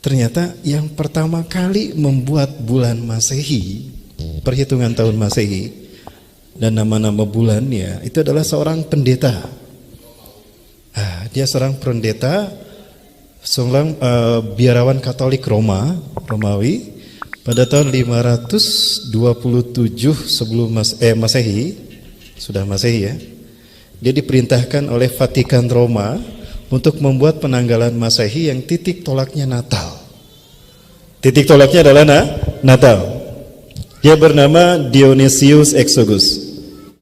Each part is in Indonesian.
Ternyata yang pertama kali membuat bulan Masehi, perhitungan tahun Masehi, dan nama-nama bulannya itu adalah seorang pendeta. Dia seorang pendeta, seorang biarawan Katolik Romawi pada tahun 527 sebelum Masehi, sudah Masehi ya. Dia diperintahkan oleh Vatikan Roma untuk membuat penanggalan Masehi yang titik tolaknya Natal. Titik tolaknya adalah Natal. Dia bernama Dionysius Exiguus.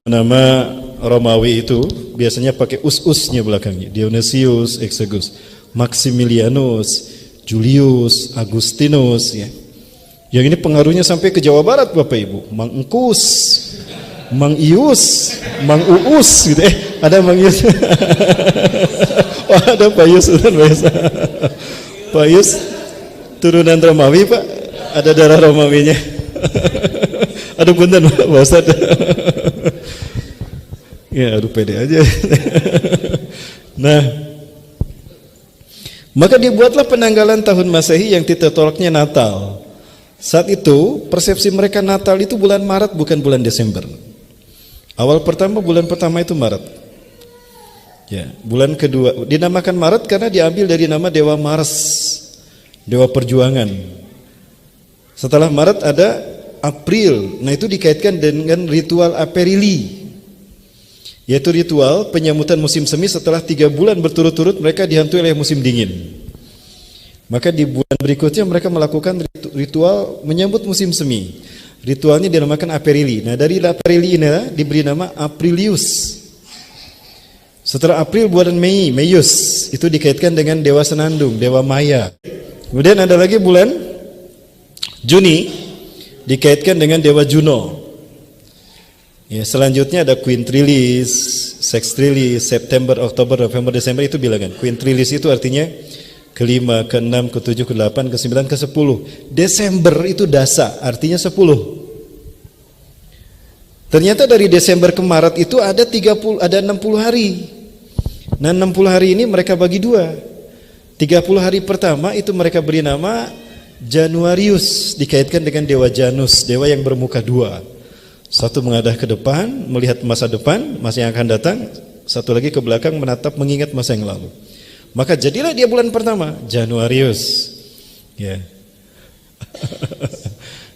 Nama Romawi itu biasanya pakai us-usnya belakangnya. Dionysius Exiguus, Maximilianus, Julius, Agustinus ya. Yang ini pengaruhnya sampai ke Jawa Barat Bapak Ibu. Mang Engkus, Mang Ius, Mang Uus gitu. Ada Mang Ius. Oh, ada Pak Yus. Pak Yus turunan Romawi Pak. Ada darah Romawinya. Aduh punten Pak Ustaz. Ya aduh pede aja. Nah, maka dibuatlah penanggalan tahun Masehi yang titik tolaknya Natal. Saat itu persepsi mereka Natal itu bulan Maret bukan bulan Desember. Bulan pertama itu Maret. Ya, bulan kedua dinamakan Maret karena diambil dari nama dewa Mars, dewa perjuangan. Setelah Maret ada April. Nah, itu dikaitkan dengan ritual Aperili, yaitu ritual penyambutan musim semi setelah 3 bulan berturut-turut mereka dihantui oleh musim dingin. Maka di bulan berikutnya mereka melakukan ritual menyambut musim semi. Ritualnya dinamakan Aperili. Nah, dari Aperili ini diberi nama Aprilius. Setelah April bulan Mei, Meius, itu dikaitkan dengan dewa Senandung, dewa Maya. Kemudian ada lagi bulan Juni, dikaitkan dengan dewa Juno. Ya, selanjutnya ada Quintrilis, Sextilis, September, Oktober, November, Desember, itu bilangan. Quintrilis itu artinya ke-5, ke-6, ke-7, ke-8, ke-9, ke-10. Desember itu dasa, artinya 10. Ternyata dari Desember ke Maret itu ada 60 hari. Nah, 60 hari ini mereka bagi 2. 30 hari pertama itu mereka beri nama Januarius, dikaitkan dengan dewa Janus, dewa yang bermuka 2. Satu mengadah ke depan, melihat masa depan, masa yang akan datang. Satu lagi ke belakang, menatap, mengingat masa yang lalu. Maka jadilah dia bulan pertama, Januarius. Ya.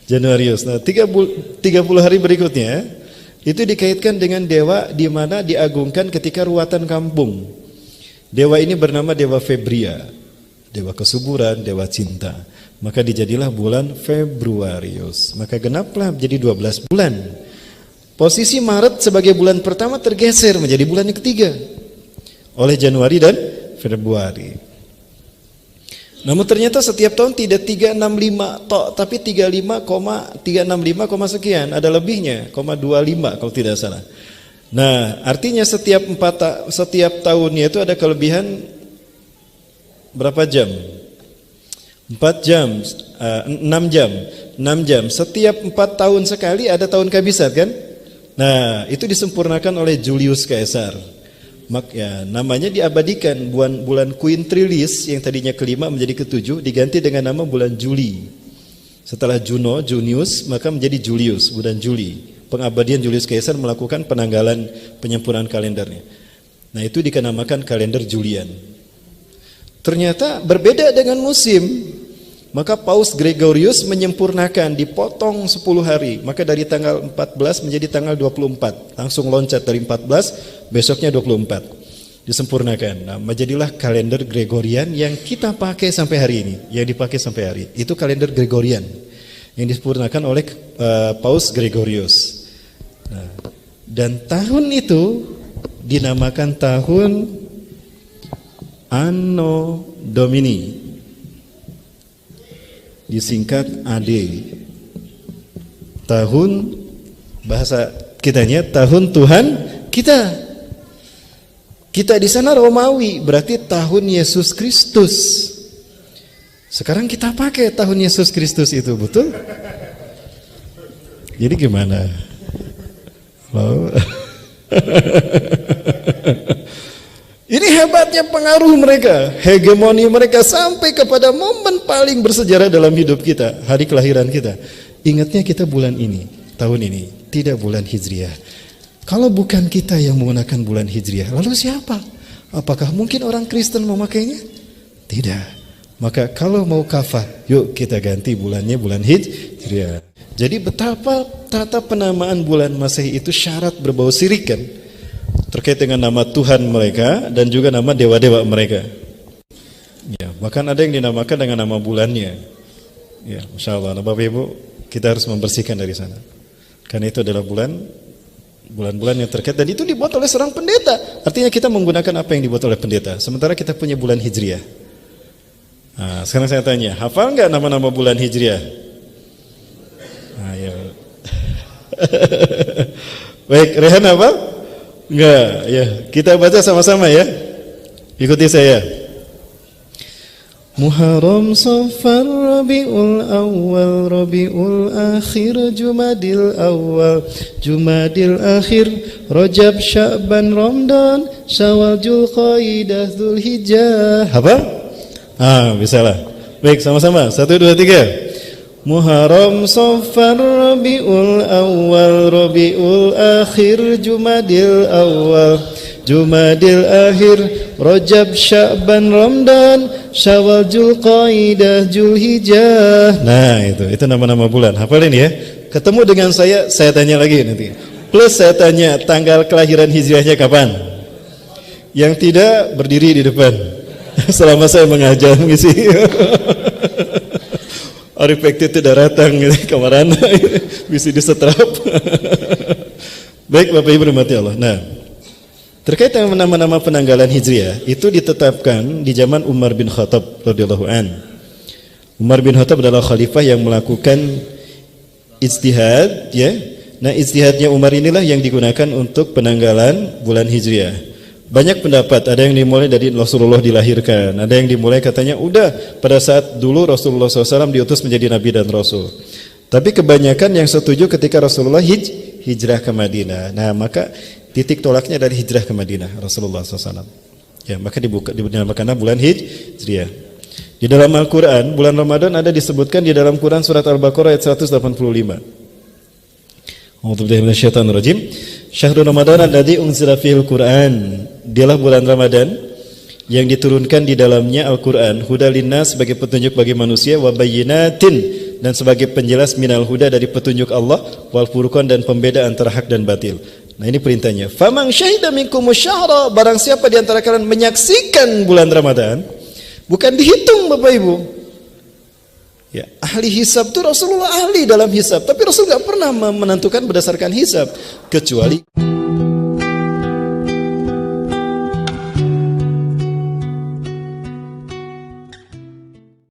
Januarius. Nah, 30 hari berikutnya itu dikaitkan dengan dewa di mana diagungkan ketika ruatan kampung. Dewa ini bernama Dewa Febria, dewa kesuburan, dewa cinta. Maka dijadilah bulan Februarius. Maka genaplah menjadi 12 bulan. Posisi Maret sebagai bulan pertama tergeser menjadi bulan yang ketiga oleh Januari dan Februari. Namun ternyata setiap tahun tidak 365 tok, tapi 365 sekian, ada lebihnya, 25 kalau tidak salah. Nah, artinya setiap tahunnya itu ada kelebihan berapa jam? 4 jam, 6 jam. 6 jam. Setiap 4 tahun sekali ada tahun kabisat kan? Nah, itu disempurnakan oleh Julius Caesar. Ya, namanya diabadikan bulan Quintrilis yang tadinya ke-5 menjadi ke-7 diganti dengan nama bulan Juli. Setelah Juno, Junius, maka menjadi Julius, bulan Juli. Pengabadian Julius Caesar melakukan penanggalan penyempurnaan kalendernya. Nah, itu dikenamakan kalender Julian. Ternyata berbeda dengan musim. Maka Paus Gregorius menyempurnakan, dipotong 10 hari. Maka dari tanggal 14 menjadi tanggal 24. Langsung loncat dari 14, besoknya 24. Disempurnakan. Nah, menjadilah kalender Gregorian yang kita pakai sampai hari ini. Yang dipakai sampai hari. Itu kalender Gregorian. Yang disempurnakan oleh Paus Gregorius. Nah, dan tahun itu dinamakan tahun Anno Domini. Disingkat AD. Tahun bahasa kitanya tahun Tuhan kita. Kita di sana Romawi, berarti tahun Yesus Kristus. Sekarang kita pakai tahun Yesus Kristus itu, betul? Jadi gimana? Ini hebatnya pengaruh mereka, hegemoni mereka sampai kepada momen paling bersejarah dalam hidup kita, hari kelahiran kita. Ingatnya kita bulan ini, tahun ini, tidak bulan Hijriah. Kalau bukan kita yang menggunakan bulan Hijriah, lalu siapa? Apakah mungkin orang Kristen memakainya? Tidak. Maka kalau mau kafah, yuk kita ganti bulannya bulan Hijriah. Jadi betapa tata penamaan bulan Masehi itu syarat berbau syirik kan? Terkait dengan nama Tuhan mereka dan juga nama dewa-dewa mereka. Ya, bahkan ada yang dinamakan dengan nama bulannya. Ya, Masya Allah, Bapak Ibu, kita harus membersihkan dari sana. Karena itu adalah bulan-bulan yang terkait dan itu dibuat oleh seorang pendeta. Artinya kita menggunakan apa yang dibuat oleh pendeta. Sementara kita punya bulan Hijriah. Nah, sekarang saya tanya, hafal nggak nama-nama bulan Hijriah? Ayo. Baik, Rehan apa? Enggak, ya. Kita baca sama-sama ya. Ikuti saya. Muharram, Safar, Rabiul Awal, Rabiul Akhir, Jumadil Awal, Jumadil Akhir, Rajab, Sya'ban, Ramadan, Syawal, Dzulqa'dah, Dzulhijjah. Apa? Bisa lah. Baik, sama-sama. 1, 2, 3. Muharram, Safar, Rabiul Awal, Rabiul Akhir, Jumadil Awal, Jumadil Akhir, Rajab, Sya'ban, Ramadan, Syawal, Dzulqa'dah, Dzulhijjah. Nah, itu nama-nama bulan. Hafalin ya. Ketemu dengan saya tanya lagi nanti. Plus saya tanya tanggal kelahiran hijriahnya kapan? Yang tidak berdiri di depan. Selama saya mengajar ngisi. Arif Bekti tidak datang kemarin bisa disetrap. Baik Bapak Ibu rahmati Allah. Nah, terkait dengan nama-nama penanggalan Hijriah itu ditetapkan di zaman Umar bin Khattab radhiyallahu an. Umar bin Khattab adalah khalifah yang melakukan ijtihad ya. Nah, ijtihadnya Umar inilah yang digunakan untuk penanggalan bulan Hijriah. Banyak pendapat, ada yang dimulai dari Rasulullah dilahirkan, ada yang dimulai katanya udah pada saat dulu Rasulullah SAW diutus menjadi Nabi dan Rasul. Tapi kebanyakan yang setuju ketika Rasulullah hijrah ke Madinah. Nah, maka titik tolaknya dari hijrah ke Madinah Rasulullah SAW. Ya, maka dinamakan bulan Hijriah. Di dalam Al-Quran, bulan Ramadan ada disebutkan di dalam Quran surat Al-Baqarah ayat 185. A'udzubillahi minasyaitonir rajim. Syahrul Ramadan alladzi unzila fihil Qur'an. Dialah bulan Ramadan yang diturunkan di dalamnya Al-Qur'an, hudal linnas sebagai petunjuk bagi manusia, wa bayyinatin dan sebagai penjelas minal huda dari petunjuk Allah, wal furqan dan pembeda antara hak dan batil. Nah, ini perintahnya. Faman syahida minkumus syahra, barang siapa di antara kalian menyaksikan bulan Ramadan, bukan dihitung Bapak Ibu. Ya, ahli hisab itu Rasulullah ahli dalam hisab, tapi Rasul enggak pernah menentukan berdasarkan hisab kecuali